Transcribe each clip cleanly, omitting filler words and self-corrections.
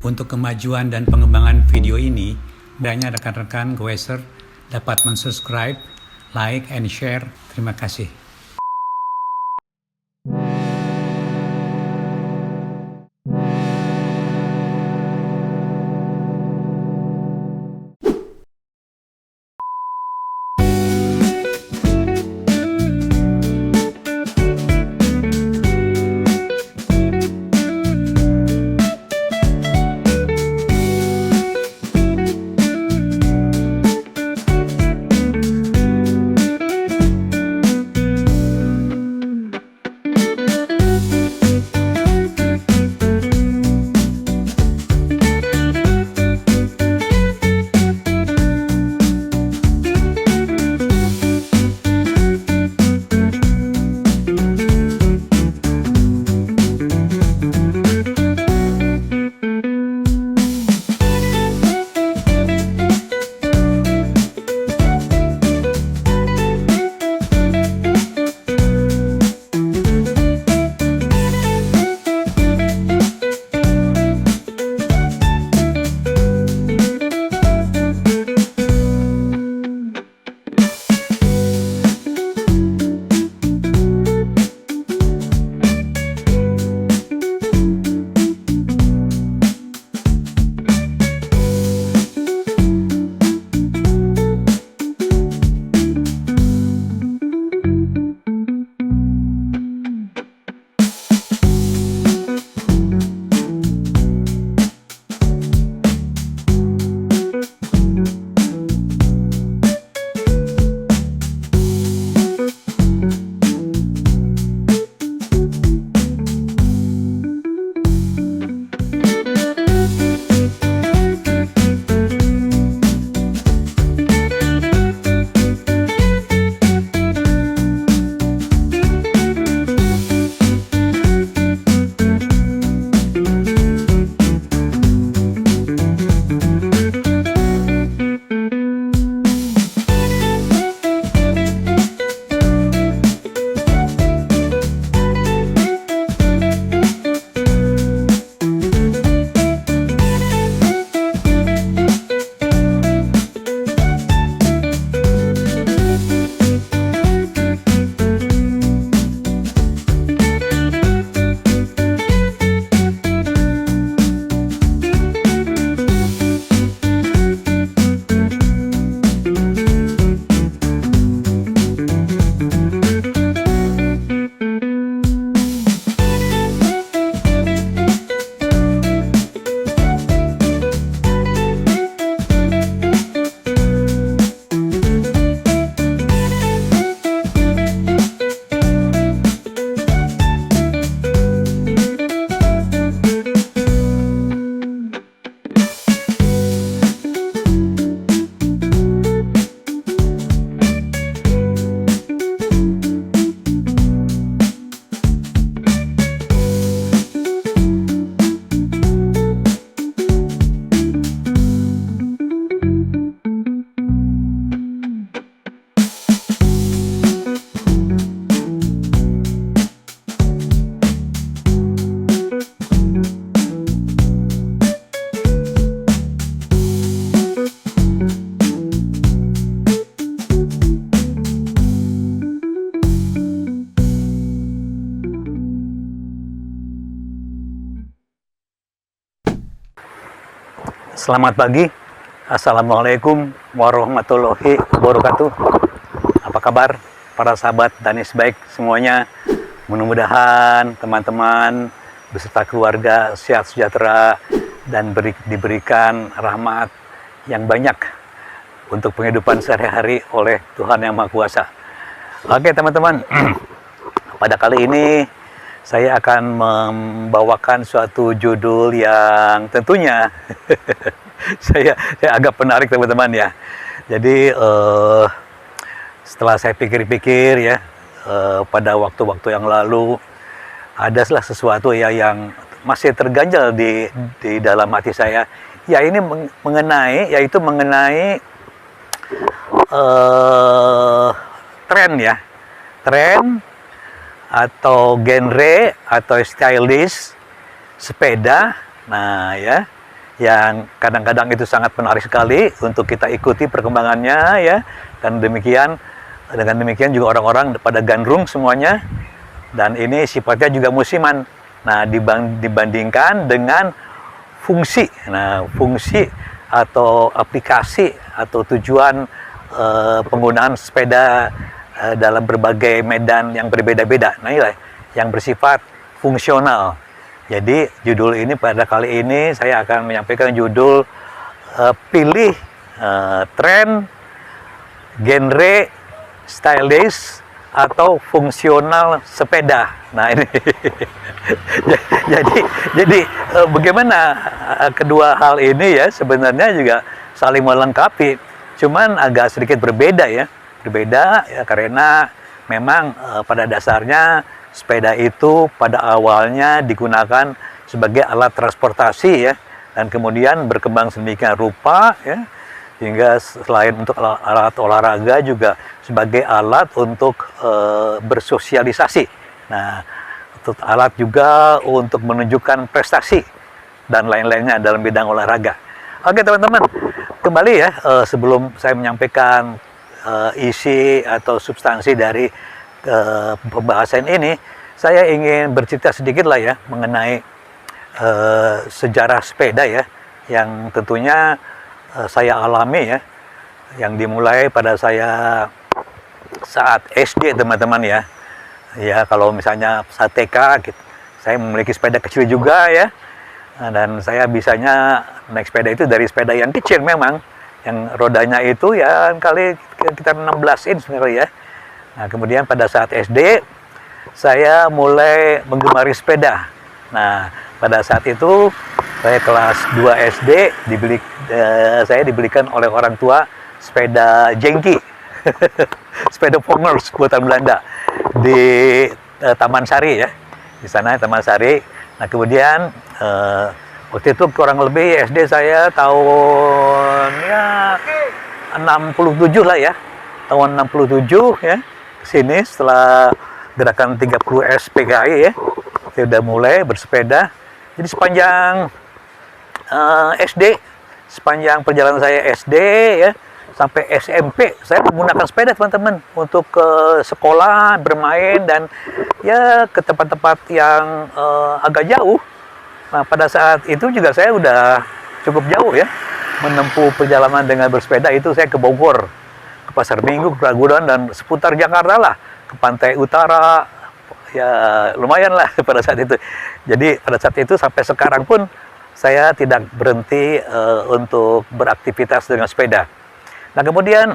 Untuk kemajuan dan pengembangan video ini, hendaknya rekan-rekan Goeser dapat mensubscribe, like, and share. Terima kasih. Selamat pagi, Assalamualaikum warahmatullahi wabarakatuh. Apa kabar para sahabat Danis Baik semuanya? Mudah-mudahan teman-teman beserta keluarga sehat sejahtera dan diberikan rahmat yang banyak untuk penghidupan sehari-hari oleh Tuhan Yang Maha Kuasa. Oke teman-teman, pada kali ini saya akan membawakan suatu judul yang tentunya saya agak menarik teman-teman ya. Jadi setelah saya pikir-pikir ya, pada waktu-waktu yang lalu adalah sesuatu ya yang masih terganjal di dalam hati saya. Ya ini yaitu mengenai tren ya, tren atau genre atau stylish sepeda. Nah ya, yang kadang-kadang itu sangat menarik sekali untuk kita ikuti perkembangannya ya. Dan dengan demikian juga orang-orang pada gandrung semuanya, dan ini sifatnya juga musiman. Nah, dibandingkan dengan fungsi. Nah, fungsi atau aplikasi atau tujuan penggunaan sepeda dalam berbagai medan yang berbeda-beda. Nah, inilah yang bersifat fungsional. Jadi judul ini pada kali ini saya akan menyampaikan judul pilih tren, genre, stylish atau fungsional sepeda. Nah ini jadi bagaimana kedua hal ini ya sebenarnya juga saling melengkapi, cuman agak sedikit berbeda ya karena memang pada dasarnya sepeda itu pada awalnya digunakan sebagai alat transportasi ya, dan kemudian berkembang sedemikian rupa ya, hingga selain untuk alat olahraga juga sebagai alat untuk bersosialisasi. Nah, untuk alat juga untuk menunjukkan prestasi dan lain-lainnya dalam bidang olahraga. Oke teman-teman, kembali ya sebelum saya menyampaikan isi atau substansi dari pembahasan ini, saya ingin bercerita sedikit lah ya mengenai sejarah sepeda ya, yang tentunya saya alami ya, yang dimulai pada saya saat SD teman-teman ya. Ya kalau misalnya saat TK gitu, saya memiliki sepeda kecil juga ya, dan saya bisanya naik sepeda itu dari sepeda yang kecil memang, yang rodanya itu ya kali sekitar 16 inch sebenarnya ya. Nah, kemudian pada saat SD saya mulai menggemari sepeda. Nah, pada saat itu saya kelas 2 SD saya dibelikan oleh orang tua sepeda jengki. Sepeda Pongers buatan Belanda di Taman Sari ya. Di sana Taman Sari. Nah, kemudian waktu itu kurang lebih SD saya tahun ya 67 lah ya. Tahun 67 ya. Sini setelah gerakan 30 SPKI ya, saya udah mulai bersepeda. Jadi sepanjang SD, sepanjang perjalanan saya SD ya sampai SMP, saya menggunakan sepeda teman-teman untuk ke sekolah, bermain, dan ya ke tempat-tempat yang agak jauh. Nah, pada saat itu juga saya udah cukup jauh ya menempuh perjalanan dengan bersepeda. Itu saya ke Bogor, ke Pasar Minggu, ke Ragunan, dan seputar Jakarta lah, ke Pantai Utara, ya lumayan lah pada saat itu. Jadi pada saat itu sampai sekarang pun saya tidak berhenti untuk beraktivitas dengan sepeda. Nah, kemudian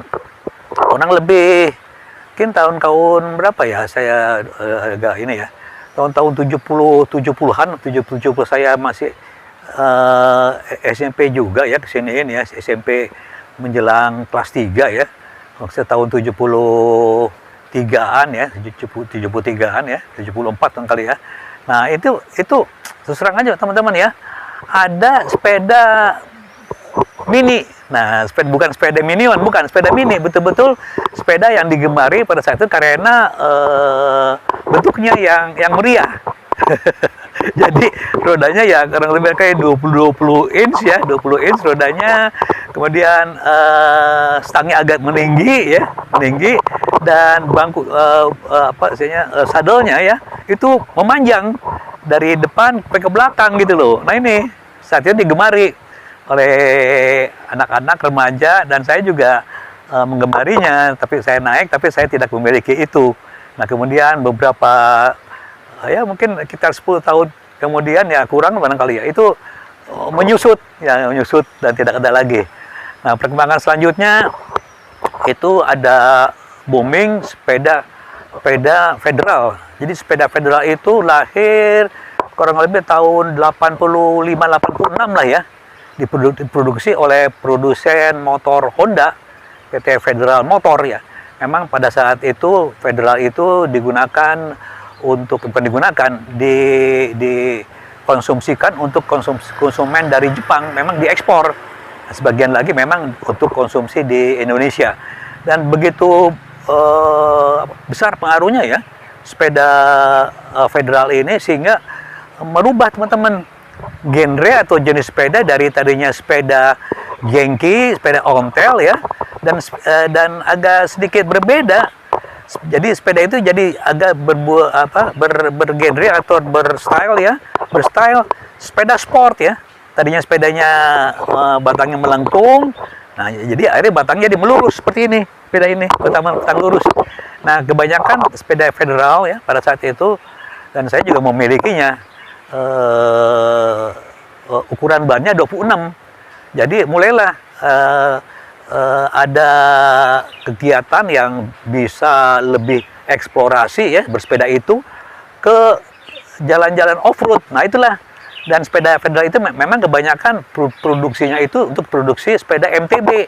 kurang lebih mungkin tahun-tahun berapa ya saya agak ini ya, tahun-tahun 70-an saya masih SMP juga ya, kesiniin ya, SMP menjelang kelas 3 ya, maksudnya tahun 73-an ya, 73-an ya, 74 kali ya. Nah, itu terus terang aja teman-teman ya, ada sepeda mini. Nah, bukan sepeda minion, bukan sepeda mini, betul-betul sepeda yang digemari pada saat itu karena bentuknya yang meriah. Jadi rodanya ya kurang lebih kayak 20 inch ya, 20 inch rodanya. Kemudian stangnya agak meninggi ya, meninggi, dan bangku sadelnya ya itu memanjang dari depan sampai ke belakang gitu loh. Nah, ini saat itu digemari oleh anak-anak remaja, dan saya juga menggemarinya, tapi saya naik, tapi saya tidak memiliki itu. Nah, kemudian beberapa ya mungkin sekitar 10 tahun kemudian ya, kurang barangkali ya, itu menyusut dan tidak ada lagi. Nah, perkembangan selanjutnya itu ada booming sepeda federal. Jadi sepeda federal itu lahir kurang lebih tahun 85-86 lah ya, diproduksi oleh produsen motor Honda, PT Federal Motor ya. Memang pada saat itu Federal itu digunakan untuk dikonsumsikan untuk konsumen dari Jepang, memang diekspor. Sebagian lagi memang untuk konsumsi di Indonesia. Dan begitu besar pengaruhnya ya sepeda Federal ini, sehingga merubah teman-teman genre atau jenis sepeda dari tadinya sepeda jengki, sepeda ontel ya, dan agak sedikit berbeda. Jadi sepeda itu jadi agak bergenre atau berstyle ya, sepeda sport ya. Tadinya sepedanya batangnya melengkung, nah jadi akhirnya batangnya jadi melurus seperti ini, sepeda ini batang lurus. Nah kebanyakan sepeda federal ya pada saat itu, dan saya juga memilikinya, ukuran bannya 26. Jadi mulailah ada kegiatan yang bisa lebih eksplorasi ya, bersepeda itu ke jalan-jalan off-road. Nah itulah, dan sepeda federal itu memang kebanyakan produksinya itu untuk produksi sepeda MTB.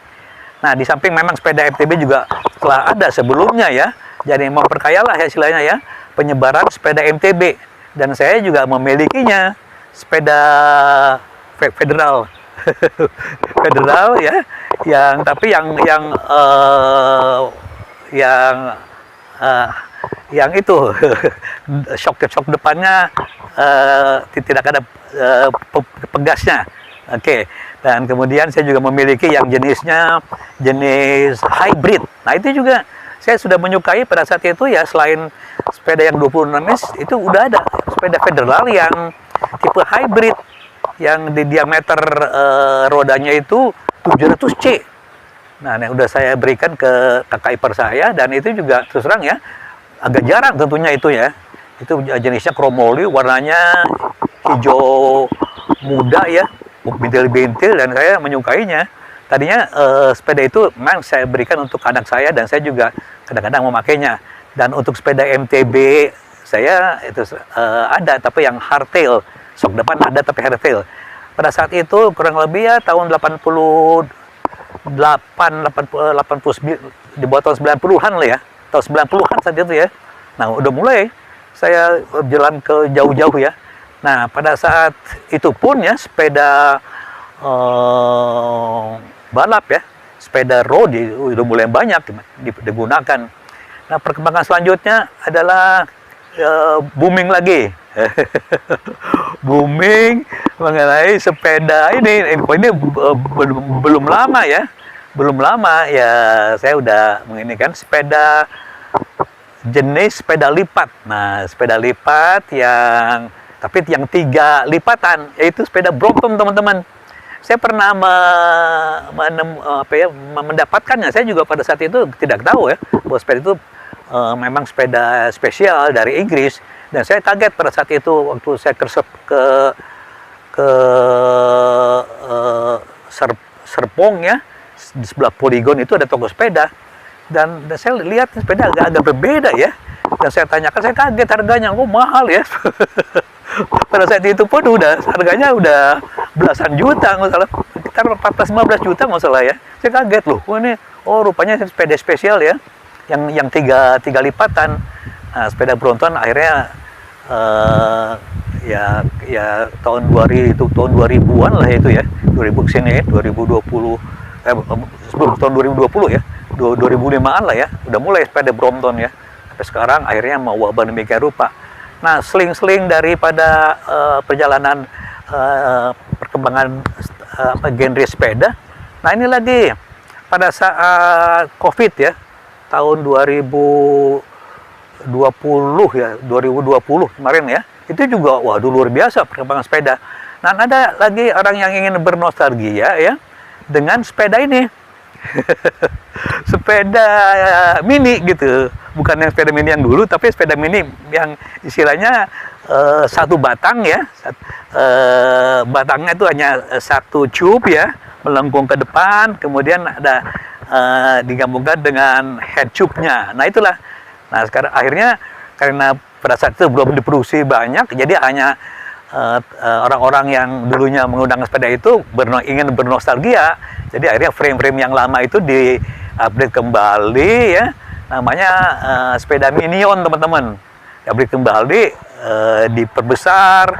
Nah di samping memang sepeda MTB juga telah ada sebelumnya ya, jadi memperkayalah ya istilahnya ya, penyebaran sepeda MTB. Dan saya juga memilikinya, sepeda federal. Federal ya, yang itu shock depannya tidak ada pegasnya. Oke. Dan kemudian saya juga memiliki yang jenis hybrid. Nah itu juga saya sudah menyukai pada saat itu ya, selain sepeda yang 26 inch itu udah ada sepeda federal yang tipe hybrid yang di diameter rodanya itu 700C. Nah, yang udah saya berikan ke kakak ipar saya, dan itu juga terus terang ya agak jarang tentunya itu ya. Itu jenisnya kromoli, warnanya hijau muda ya, bintil-bintil, dan saya menyukainya. Tadinya sepeda itu memang saya berikan untuk anak saya, dan saya juga kadang-kadang memakainya. Dan untuk sepeda MTB saya itu ada, tapi yang hardtail, sok depan ada tapi hardtail. Pada saat itu kurang lebih ya tahun 89, di bawah tahun 90-an lah ya, tahun 90-an saat itu ya. Nah udah mulai saya jalan ke jauh-jauh ya. Nah pada saat itu pun ya sepeda balap ya, sepeda road udah mulai banyak digunakan. Nah perkembangan selanjutnya adalah booming lagi. Booming mengenai sepeda ini belum lama ya, saya udah menginginkan sepeda jenis sepeda lipat. Nah sepeda lipat yang 3 lipatan, yaitu sepeda Brompton teman-teman. Saya pernah mendapatkannya. Saya juga pada saat itu tidak tahu ya bahwa sepeda itu memang sepeda spesial dari Inggris. Dan saya kaget pada saat itu waktu saya ke Serpong ya, di sebelah Polygon itu ada toko sepeda, dan saya lihat sepeda agak berbeda ya, dan saya tanyakan, saya kaget harganya, mahal ya. Pada saat itu pun harganya udah belasan juta nggak salah, sekitar 14-15 juta nggak salah ya. Saya kaget loh, ini rupanya sepeda spesial ya, yang tiga lipatan. Nah, sepeda Brompton akhirnya ya tahun 2000-an lah itu ya, 2000 kesini ya, 2020 sebelum tahun 2020 ya, 2005-an lah ya, udah mulai sepeda Brompton ya. Sampai sekarang akhirnya mau wabah demikian rupa. Nah, seling-seling daripada perjalanan perkembangan genre sepeda. Nah, ini lagi pada saat Covid ya, tahun 2020 kemarin ya, itu juga waduh luar biasa perkembangan sepeda. Nah ada lagi orang yang ingin bernostalgia ya dengan sepeda ini. Sepeda mini gitu, bukan yang sepeda mini yang dulu, tapi sepeda mini yang istilahnya satu batang ya, batangnya itu hanya satu tube ya, melengkung ke depan, kemudian ada digabungkan dengan head tube-nya. Nah itulah. Nah sekarang akhirnya karena pada saat itu belum diproduksi banyak, jadi hanya orang-orang yang dulunya menggunakan sepeda itu ingin bernostalgia. Jadi akhirnya frame-frame yang lama itu di-update kembali ya, namanya sepeda Minion teman-teman. Di-update kembali, diperbesar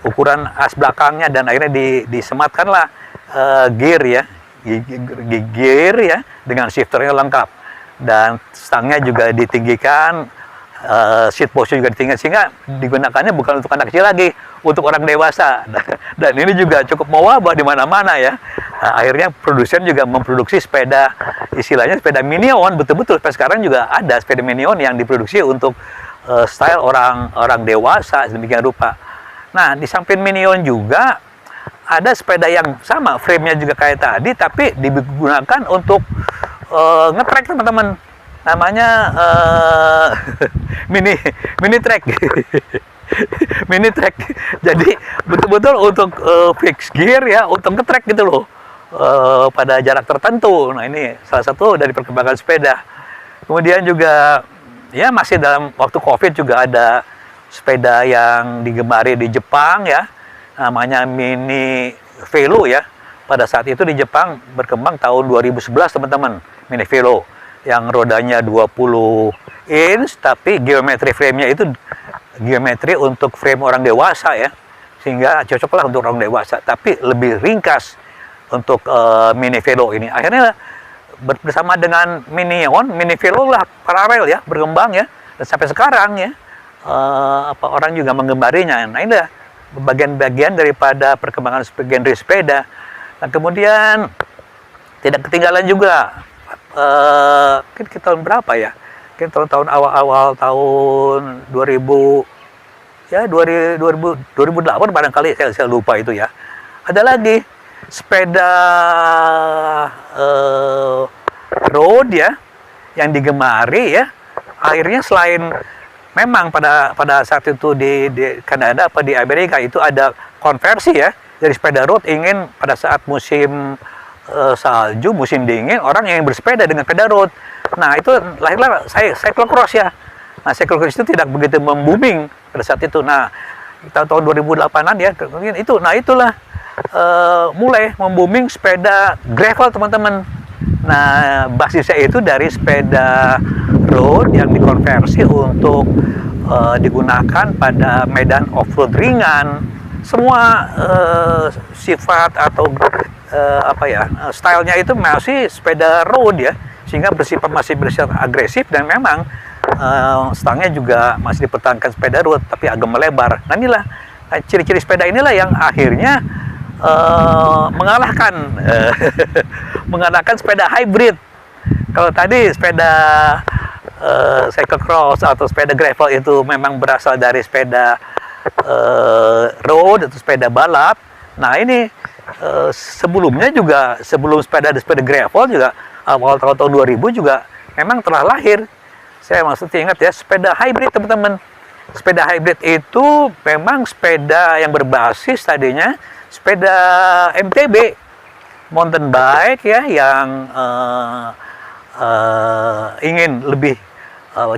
ukuran as belakangnya, dan akhirnya disematkanlah gear ya, gear ya, dengan shifternya lengkap, dan stangnya juga ditinggikan, seat post juga ditinggikan, sehingga digunakannya bukan untuk anak kecil lagi, untuk orang dewasa. Dan ini juga cukup mewabah di mana-mana ya. Nah, akhirnya produsen juga memproduksi sepeda, istilahnya sepeda minion, betul-betul sampai sekarang juga ada sepeda minion yang diproduksi untuk style orang dewasa sedemikian rupa. Nah, di samping minion juga ada sepeda yang sama, frame-nya juga kayak tadi, tapi digunakan untuk nge-track teman-teman. Namanya mini track. Mini track. Jadi betul-betul untuk fix gear ya, untuk nge-track gitu loh. Pada jarak tertentu. Nah, ini salah satu dari perkembangan sepeda. Kemudian juga ya masih dalam waktu Covid juga ada sepeda yang digemari di Jepang ya. Namanya Mini Velo ya. Pada saat itu di Jepang berkembang tahun 2011 teman-teman. Mini Velo yang rodanya 20 inch tapi geometri frame-nya itu geometri untuk frame orang dewasa ya. Sehingga cocoklah untuk orang dewasa tapi lebih ringkas untuk Mini Velo ini. Akhirnya bersama dengan Minion, Mini Velo lah paralel ya, berkembang ya. Dan sampai sekarang ya orang juga menggembarinya. Nah, ini bagian-bagian daripada perkembangan genre sepeda. Nah, kemudian tidak ketinggalan juga kita tahun berapa ya? Kita tahun awal-awal tahun 2000 ya 2008 barangkali saya lupa itu ya. Ada lagi sepeda road ya yang digemari ya. Akhirnya selain memang pada saat itu di Kanada apa di Amerika itu ada konversi ya dari sepeda road ingin pada saat musim salju, musim dingin orang yang bersepeda dengan sepeda road. Nah, itu lahirlah cyclocross ya. Nah, cyclocross itu tidak begitu membooming pada saat itu. Nah, tahun 2008-an ya, kemudian itu. Nah, itulah mulai membooming sepeda gravel teman-teman. Nah, basisnya itu dari sepeda road yang dikonversi untuk digunakan pada medan off-road ringan. Semua sifat atau stylenya itu masih sepeda road ya, sehingga masih bersifat agresif dan memang stangnya juga masih dipertahankan sepeda road tapi agak melebar. Nah, inilah ciri-ciri sepeda inilah yang akhirnya mengalahkan sepeda hybrid. Kalau tadi sepeda cyclocross atau sepeda gravel itu memang berasal dari sepeda road atau sepeda balap. Nah, ini sebelumnya juga, sebelum sepeda gravel juga awal tahun 2000 juga memang telah lahir. Saya maksudnya ingat ya, sepeda hybrid teman-teman. Sepeda hybrid itu memang sepeda yang berbasis tadinya sepeda MTB, mountain bike ya, yang ingin lebih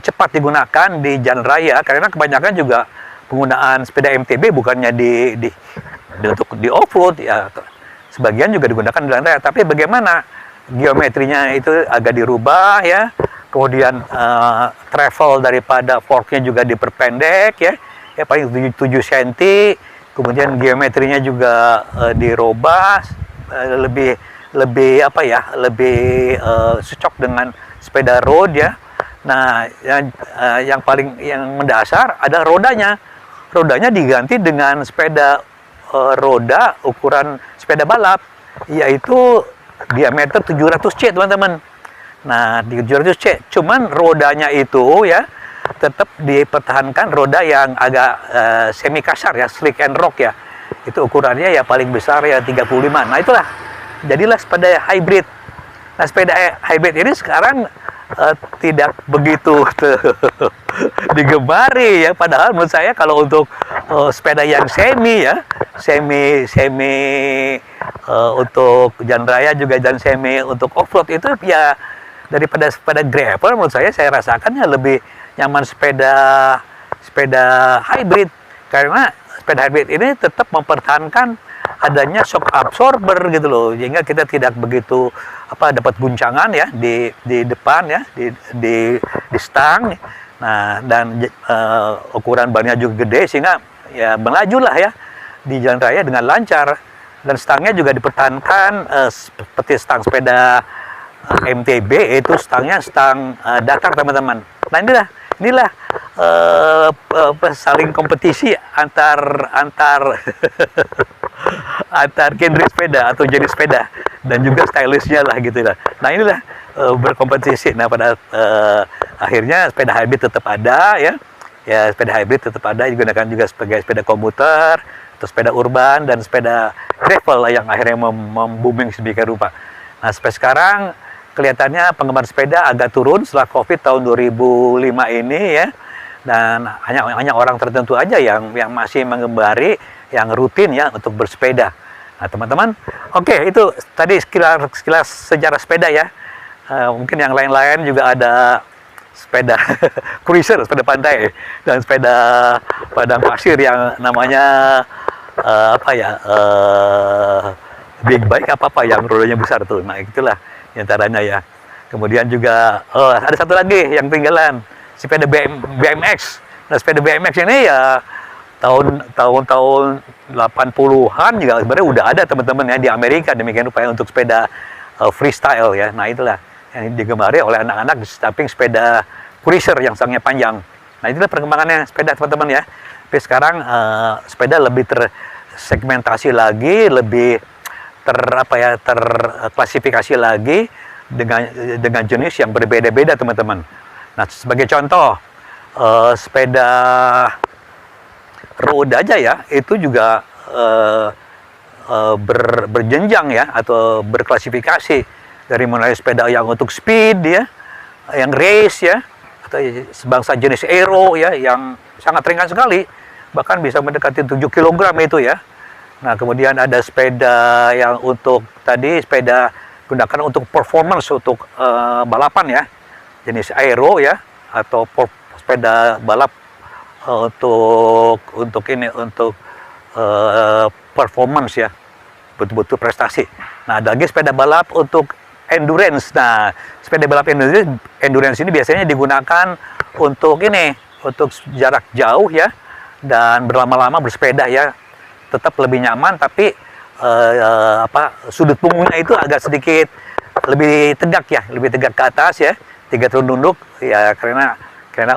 cepat digunakan di jalan raya, karena kebanyakan juga penggunaan sepeda MTB bukannya untuk di off-road ya, sebagian juga digunakan di jalan raya, tapi bagaimana geometrinya itu agak dirubah ya, kemudian travel daripada forknya juga diperpendek ya paling 7 cm, kemudian geometrinya juga dirubah lebih cocok dengan sepeda road ya. Nah, yang mendasar ada rodanya. Rodanya diganti dengan sepeda roda ukuran sepeda balap, yaitu diameter 700C teman-teman. Nah, di 700C, cuman rodanya itu ya tetap dipertahankan roda yang agak semi kasar ya, slick and rock ya. Itu ukurannya ya paling besar ya 35. Nah, itulah jadilah sepeda hybrid. Nah, sepeda hybrid ini sekarang tidak begitu digemari ya, padahal menurut saya kalau untuk sepeda yang semi untuk jalan raya juga dan semi untuk off-road itu ya, daripada sepeda gravel menurut saya rasakan ya lebih nyaman sepeda hybrid, karena sepeda hybrid ini tetap mempertahankan adanya shock absorber gitu loh, sehingga kita tidak begitu dapat guncangan ya di depan ya, di stang. Nah, dan ukuran bannya juga gede sehingga ya melajulah ya di jalan raya dengan lancar, dan stangnya juga dipertahankan seperti stang sepeda MTB, itu stangnya stang datar teman-teman. Nah, inilah inilah saling kompetisi antar antar genre sepeda atau jenis sepeda dan juga stylishnya lah gitu lah. Nah inilah berkompetisi. Nah pada akhirnya sepeda hybrid tetap ada ya. Ya sepeda hybrid tetap ada digunakan juga sebagai sepeda komuter atau sepeda urban dan sepeda gravel lah yang akhirnya membooming sedemikian rupa. Nah sampai sekarang kelihatannya penggemar sepeda agak turun setelah COVID tahun 2005 ini ya. Dan hanya orang tertentu aja yang masih mengembari, yang rutin ya untuk bersepeda. Nah teman-teman, oke, itu tadi sekilas sejarah sepeda ya. Mungkin yang lain-lain juga ada sepeda cruiser, sepeda pantai, dan sepeda padang pasir yang namanya big bike apa yang rodanya besar tuh. Nah itulah antaranya ya. Kemudian juga ada satu lagi yang tinggalan, sepeda BMX. Nah sepeda BMX ini ya tahun 80-an juga sebenarnya udah ada teman-teman ya di Amerika demikian upaya untuk sepeda freestyle ya. Nah itulah yang digemari oleh anak-anak di samping sepeda cruiser yang stangnya panjang. Nah itulah perkembangannya sepeda teman-teman ya. Tapi sekarang sepeda lebih tersegmentasi lagi, lebih terklasifikasi lagi dengan jenis yang berbeda-beda teman-teman. Nah sebagai contoh sepeda road aja ya itu juga berjenjang ya atau berklasifikasi dari mulai sepeda yang untuk speed ya, yang race ya, atau sebangsa jenis aero ya yang sangat ringan sekali bahkan bisa mendekati 7 kg itu ya. Nah kemudian ada sepeda yang untuk tadi sepeda gunakan untuk performance untuk balapan ya, jenis aero ya atau sepeda balap untuk performance ya, betul-betul prestasi. Nah ada lagi sepeda balap untuk endurance. Nah sepeda balap endurance ini biasanya digunakan untuk untuk jarak jauh ya dan berlama-lama bersepeda ya, tetap lebih nyaman tapi sudut punggungnya itu agak sedikit lebih tegak ya, lebih tegak ke atas ya, tidak terlalu nunduk ya karena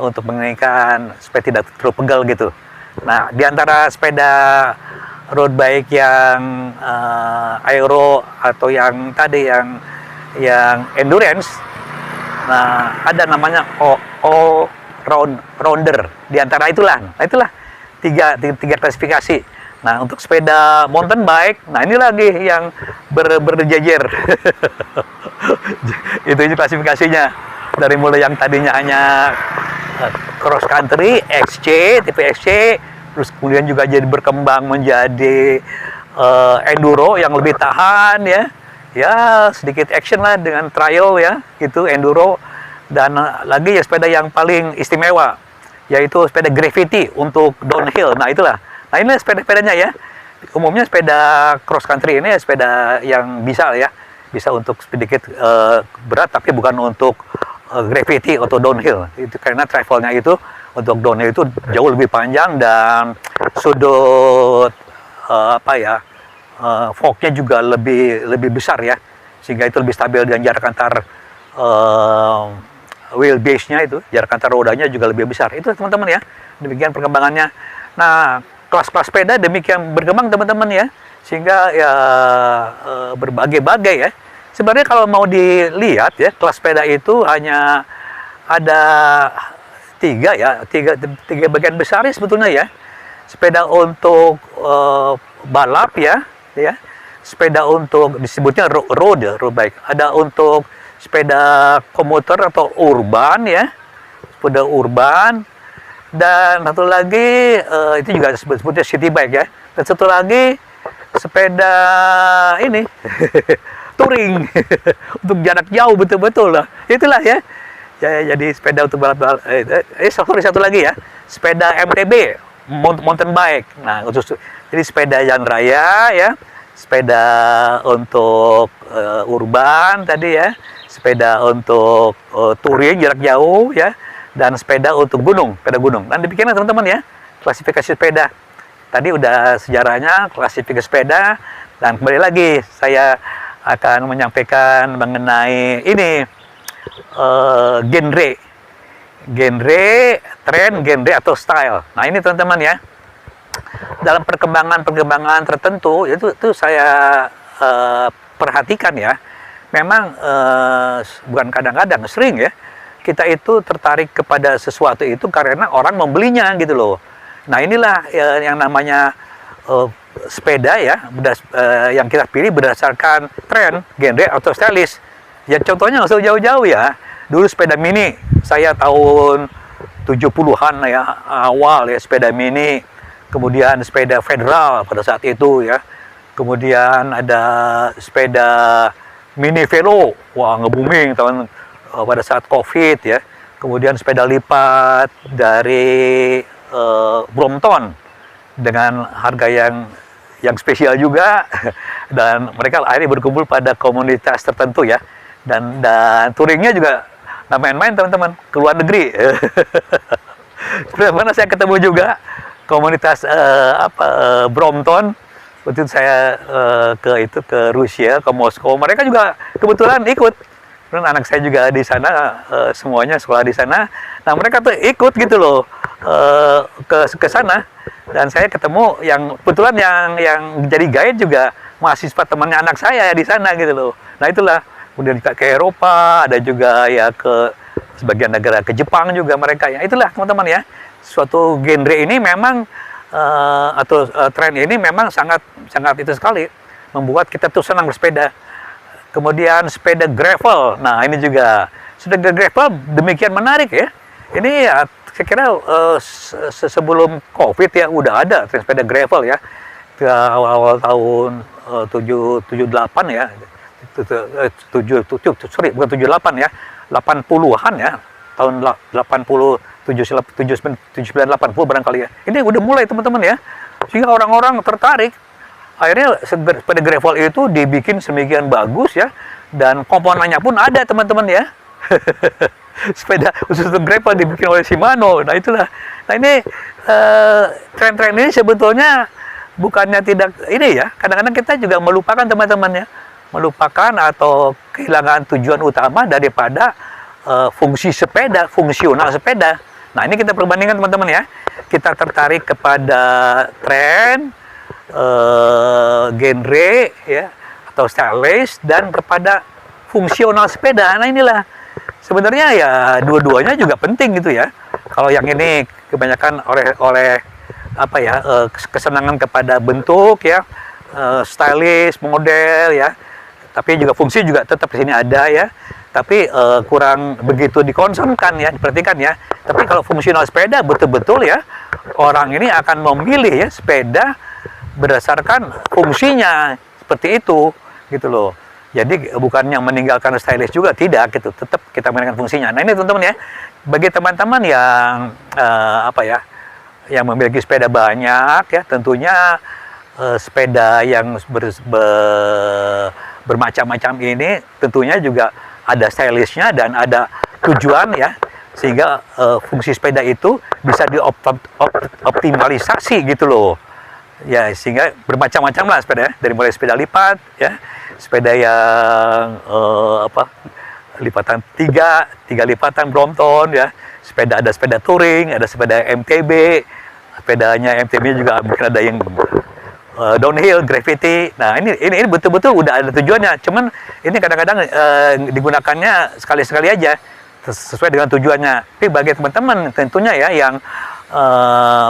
untuk menginginkan supaya tidak terlalu pegal gitu. Nah di antara sepeda road bike yang aero atau yang tadi yang endurance, nah ada namanya all rounder. Di antara itulah, nah itulah tiga klasifikasi. Nah untuk sepeda mountain bike, nah ini lagi yang berjejer. Itu klasifikasinya dari mulai yang tadinya hanya cross country, tipe XC, terus kemudian juga jadi berkembang menjadi enduro yang lebih tahan ya sedikit action lah dengan trial ya, itu enduro. Dan lagi ya sepeda yang paling istimewa yaitu sepeda gravity untuk downhill. Nah itulah. Nah ini sepeda-sepedanya ya. Umumnya sepeda cross country ini sepeda yang bisa untuk sedikit berat tapi bukan untuk gravity atau downhill. Itu karena travelnya itu untuk downhill itu jauh lebih panjang dan sudut forknya juga lebih besar ya, sehingga itu lebih stabil dan jarak antar wheelbase-nya itu, jarak antar rodanya juga lebih besar. Itu teman-teman ya, demikian perkembangannya. Nah kelas-kelas sepeda demikian berkembang teman-teman ya, sehingga ya berbagai-bagai ya. Sebenarnya kalau mau dilihat ya, kelas sepeda itu hanya ada tiga bagian besar ya sebetulnya ya. Sepeda untuk balap ya, sepeda untuk disebutnya road bike. Ada untuk sepeda komuter atau urban ya, sepeda urban. Dan satu lagi itu juga sebutnya city bike ya. Dan satu lagi sepeda ini touring untuk jarak jauh betul-betul lah. Itulah ya. Jadi sepeda untuk balap. Satu lagi ya, sepeda MTB, mountain bike. Nah jadi sepeda jalan raya ya, sepeda untuk urban tadi ya, sepeda untuk touring jarak jauh ya. Dan sepeda untuk sepeda gunung. Dan demikianlah teman-teman ya, klasifikasi sepeda. Tadi udah sejarahnya, klasifikasi sepeda, dan kembali lagi saya akan menyampaikan mengenai ini genre, tren, genre atau style. Nah ini teman-teman ya, dalam perkembangan tertentu itu saya perhatikan ya, memang bukan kadang-kadang, sering ya, kita itu tertarik kepada sesuatu itu karena orang membelinya gitu loh. Nah inilah yang namanya sepeda ya, yang kita pilih berdasarkan tren, genre atau stylish. Ya contohnya nggak usah jauh-jauh ya. Dulu sepeda mini, saya tahun 70-an ya, awal ya sepeda mini. Kemudian sepeda federal pada saat itu ya. Kemudian ada sepeda mini velo, wah nge-booming tahun pada saat COVID ya. Kemudian sepeda lipat dari Brompton dengan harga yang spesial juga, dan mereka akhirnya berkumpul pada komunitas tertentu ya, dan touringnya juga nggak main-main teman-teman, ke luar negeri. Mana saya ketemu juga komunitas Brompton. Waktu itu saya ke Rusia, ke Moskow. Mereka juga kebetulan ikut. Dan anak saya juga di sana, semuanya sekolah di sana. Nah mereka tuh ikut gitu loh ke sana. Dan saya ketemu yang kebetulan yang jadi guide juga mahasiswa temannya anak saya di sana gitu loh. Nah itulah, kemudian ke Eropa, ada juga ya ke sebagian negara, ke Jepang juga mereka ya. Itulah teman-teman ya, suatu genre ini memang atau tren ini memang sangat itu sekali membuat kita tuh senang bersepeda. Kemudian sepeda gravel, nah ini juga sepeda gravel demikian menarik ya. Ini ya saya kira sebelum COVID ya udah ada sepeda gravel ya, awal-awal tahun 78 ya, bukan 78 ya, 80-an ya, tahun 80, 79, 80 barangkali ya. Ini udah mulai teman-teman ya, sehingga orang-orang tertarik. Akhirnya sepeda gravel itu dibikin sedemikian bagus ya, dan komponennya pun ada teman-teman ya. Sepeda khusus untuk gravel dibikin oleh Shimano. Nah itulah. Nah ini tren-tren ini sebetulnya bukannya tidak ini ya. Kadang-kadang kita juga melupakan teman-teman ya, melupakan atau kehilangan tujuan utama daripada fungsi sepeda, fungsional sepeda. Nah ini kita perbandingkan teman-teman ya. Kita tertarik kepada tren, genre ya atau stylish, dan kepada fungsional sepeda. Nah inilah sebenarnya ya dua-duanya juga penting gitu ya. Kalau yang ini kebanyakan oleh apa ya, kesenangan kepada bentuk ya, stylish, model ya, tapi juga fungsi juga tetap di sini ada ya, tapi kurang begitu dikonsenkan ya, diperhatikan ya. Tapi kalau fungsional sepeda betul-betul ya, orang ini akan memilih ya sepeda berdasarkan fungsinya seperti itu gitu loh. Jadi bukannya meninggalkan stylish juga, tidak gitu, tetap kita meninggalkan fungsinya. Nah ini teman-teman ya, bagi teman-teman yang apa ya, yang memiliki sepeda banyak ya, tentunya sepeda yang bermacam-macam ini tentunya juga ada stylishnya dan ada tujuan ya, sehingga fungsi sepeda itu bisa dioptimalisasi gitu loh ya, sehingga bermacam-macam lah sepeda, dari mulai sepeda lipat ya, sepeda yang lipatan tiga lipatan Brompton ya, ada sepeda touring, ada sepeda MTB, sepedanya MTB juga mungkin ada yang downhill, gravity. Nah ini betul-betul udah ada tujuannya, cuman ini kadang-kadang digunakannya sekali-sekali aja sesuai dengan tujuannya. Tapi bagi teman-teman tentunya ya yang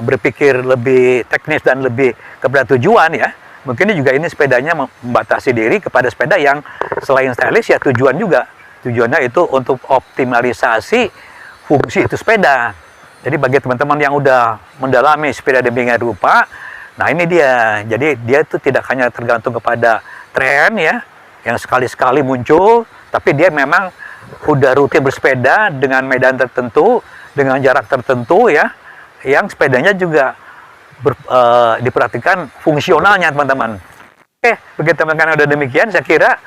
berpikir lebih teknis dan lebih kepada tujuan ya, mungkin juga ini sepedanya membatasi diri kepada sepeda yang selain stylish ya, tujuannya itu untuk optimalisasi fungsi itu sepeda. Jadi bagi teman-teman yang udah mendalami sepeda demikian rupa, nah ini dia, jadi dia itu tidak hanya tergantung kepada tren ya yang sekali-sekali muncul, tapi dia memang udah rutin bersepeda dengan medan tertentu, dengan jarak tertentu ya, yang sepedanya juga diperhatikan fungsionalnya teman-teman. Oke, begitu teman-teman udah demikian, saya kira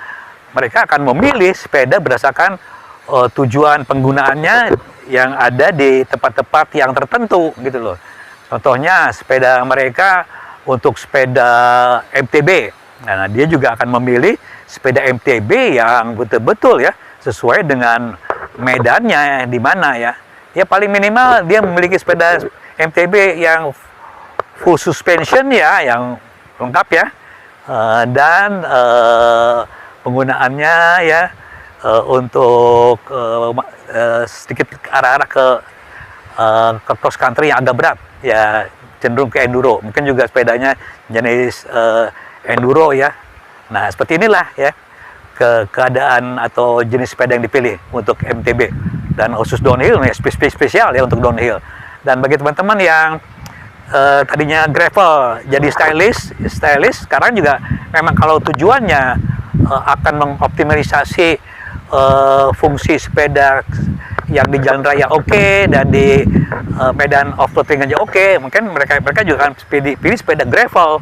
mereka akan memilih sepeda berdasarkan tujuan penggunaannya yang ada di tempat-tempat yang tertentu gitu loh. Contohnya sepeda mereka untuk sepeda MTB, nah dia juga akan memilih sepeda MTB yang betul-betul ya sesuai dengan medannya di mana ya. ya paling minimal dia memiliki sepeda MTB yang full suspension ya, yang lengkap ya, dan penggunaannya ya untuk sedikit arah-arah ke cross country yang agak berat ya, cenderung ke enduro, mungkin juga sepedanya jenis enduro ya. Nah seperti inilah ya keadaan atau jenis sepeda yang dipilih untuk MTB, dan khusus downhill ya, spesial ya untuk downhill. Dan bagi teman-teman yang tadinya gravel jadi stylish, sekarang juga memang kalau tujuannya akan mengoptimalisasi fungsi sepeda yang di jalan raya oke, dan di medan off-roading aja oke, mungkin mereka juga akan pilih sepeda gravel.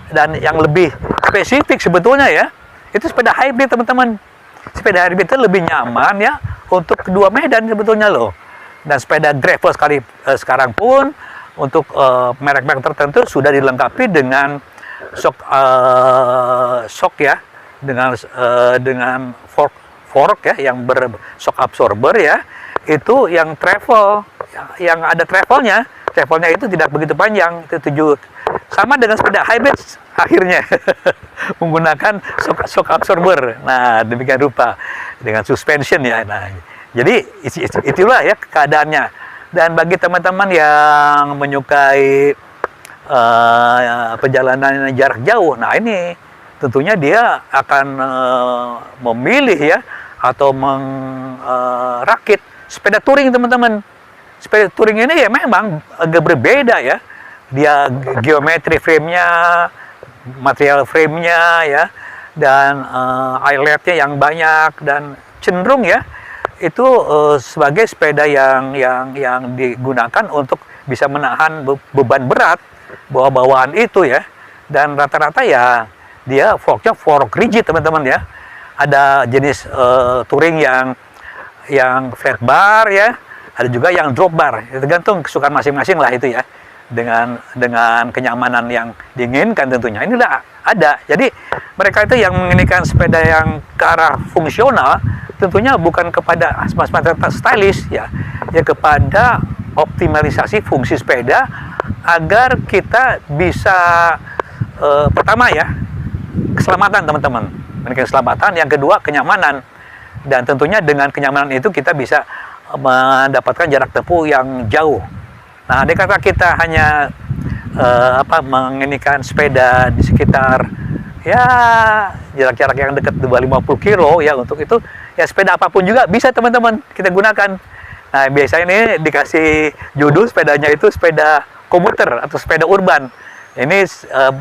Dan yang lebih spesifik sebetulnya ya, itu sepeda hybrid teman-teman. Sepeda hybrid itu lebih nyaman ya untuk kedua medan sebetulnya loh. Dan sepeda gravel sekarang pun untuk merek-merek tertentu sudah dilengkapi dengan shock ya, dengan fork ya, yang shock absorber ya, itu yang travel, yang ada travelnya itu tidak begitu panjang, itu sama dengan sepeda hybrid akhirnya menggunakan shock absorber. Nah demikian rupa dengan suspension ya. Nah jadi itulah ya keadaannya. Dan bagi teman-teman yang menyukai perjalanan jarak jauh, nah ini tentunya dia akan memilih ya, atau merakit sepeda touring teman-teman. Sepeda touring ini ya memang agak berbeda ya. Dia geometri frame-nya, material frame-nya ya, dan eyelet-nya yang banyak, dan cenderung ya itu sebagai sepeda yang digunakan untuk bisa menahan beban berat bawaan itu ya. Dan rata-rata ya dia fork-nya fork rigid teman-teman ya. Ada jenis touring yang flat bar ya, ada juga yang drop bar, tergantung kesukaan masing-masing lah itu ya, dengan kenyamanan yang diinginkan tentunya. Inilah ada. Jadi mereka itu yang menginginkan sepeda yang ke arah fungsional, tentunya bukan kepada semata-mata stylish ya, kepada optimalisasi fungsi sepeda agar kita bisa pertama ya keselamatan teman-teman, keselamatan, yang kedua kenyamanan, dan tentunya dengan kenyamanan itu kita bisa mendapatkan jarak tempuh yang jauh. Nah, andai kata kita hanya menginginkan sepeda di sekitar ya jarak-jarak yang dekat 50 kilo ya, untuk itu ya sepeda apapun juga bisa teman-teman kita gunakan. Nah, biasanya ini dikasih judul sepedanya itu sepeda komuter atau sepeda urban. Ini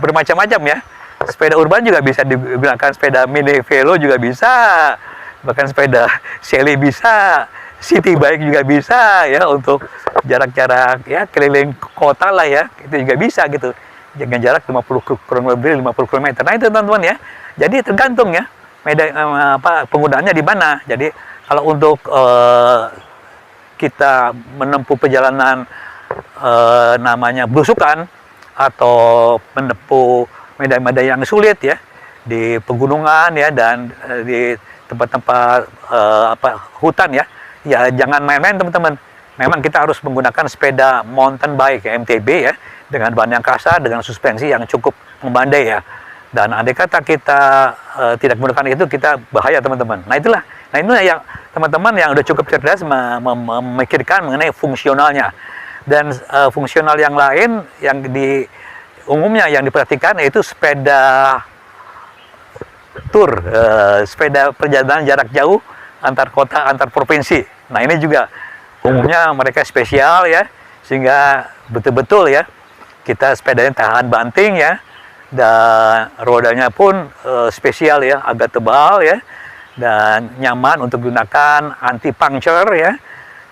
bermacam-macam ya. Sepeda urban juga bisa digunakan, sepeda mini velo juga bisa, bahkan sepeda Shelly bisa, city bike juga bisa ya, untuk jarak-jarak ya keliling kota lah ya, itu juga bisa gitu, dengan jarak kurang lebih 50 km. Nah itu teman-teman ya, jadi tergantung ya penggunaannya di mana. Jadi kalau untuk kita menempuh perjalanan namanya belusukan atau menempuh medan-medan yang sulit ya di pegunungan ya, dan di tempat-tempat hutan ya, jangan main-main teman-teman. Memang kita harus menggunakan sepeda mountain bike ya, MTB ya, dengan ban yang kasar, dengan suspensi yang cukup membandai ya. Dan andai kata kita tidak menggunakan itu, kita bahaya teman-teman. Nah inilah yang teman-teman yang udah cukup cerdas memikirkan mengenai fungsionalnya. Dan fungsional yang lain yang umumnya yang diperhatikan yaitu sepeda tour, sepeda perjalanan jarak jauh antar kota, antar provinsi. Nah ini juga umumnya mereka spesial ya, sehingga betul-betul ya kita sepedanya tahan banting ya, dan rodanya pun spesial ya, agak tebal ya, dan nyaman untuk gunakan, anti puncture ya,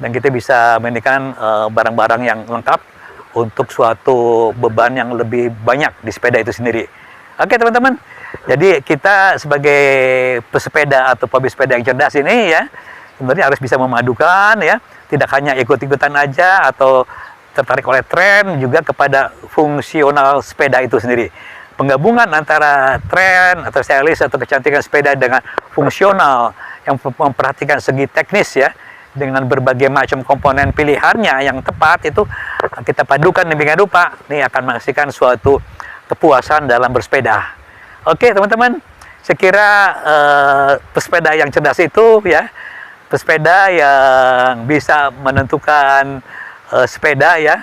dan kita bisa mainkan barang-barang yang lengkap untuk suatu beban yang lebih banyak di sepeda itu sendiri. Oke teman-teman, jadi kita sebagai pesepeda atau pebisepeda yang cerdas ini ya, sebenarnya harus bisa memadukan ya, tidak hanya ikut-ikutan aja atau tertarik oleh tren, juga kepada fungsional sepeda itu sendiri. Penggabungan antara tren atau stylish atau kecantikan sepeda dengan fungsional yang memperhatikan segi teknis ya, dengan berbagai macam komponen pilihannya yang tepat itu kita padukan demikian rupa, ini akan menghasilkan suatu kepuasan dalam bersepeda. Oke teman-teman, saya kira pesepeda yang cerdas itu ya, pesepeda yang bisa menentukan sepeda ya,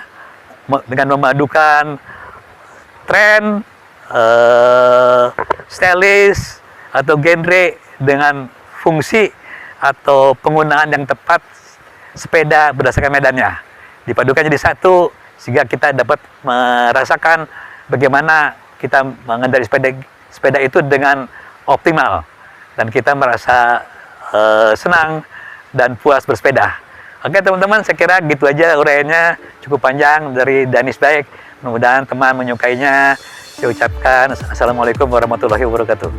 dengan memadukan tren, stylish atau genre dengan fungsi atau penggunaan yang tepat sepeda berdasarkan medannya. Dipadukan jadi satu sehingga kita dapat merasakan bagaimana kita mengendarai sepeda itu dengan optimal dan kita merasa senang dan puas bersepeda. Oke teman-teman, saya kira gitu aja uraiannya, cukup panjang dari Danis Bike. Mudah-mudahan teman menyukainya. Saya ucapkan Assalamualaikum warahmatullahi wabarakatuh.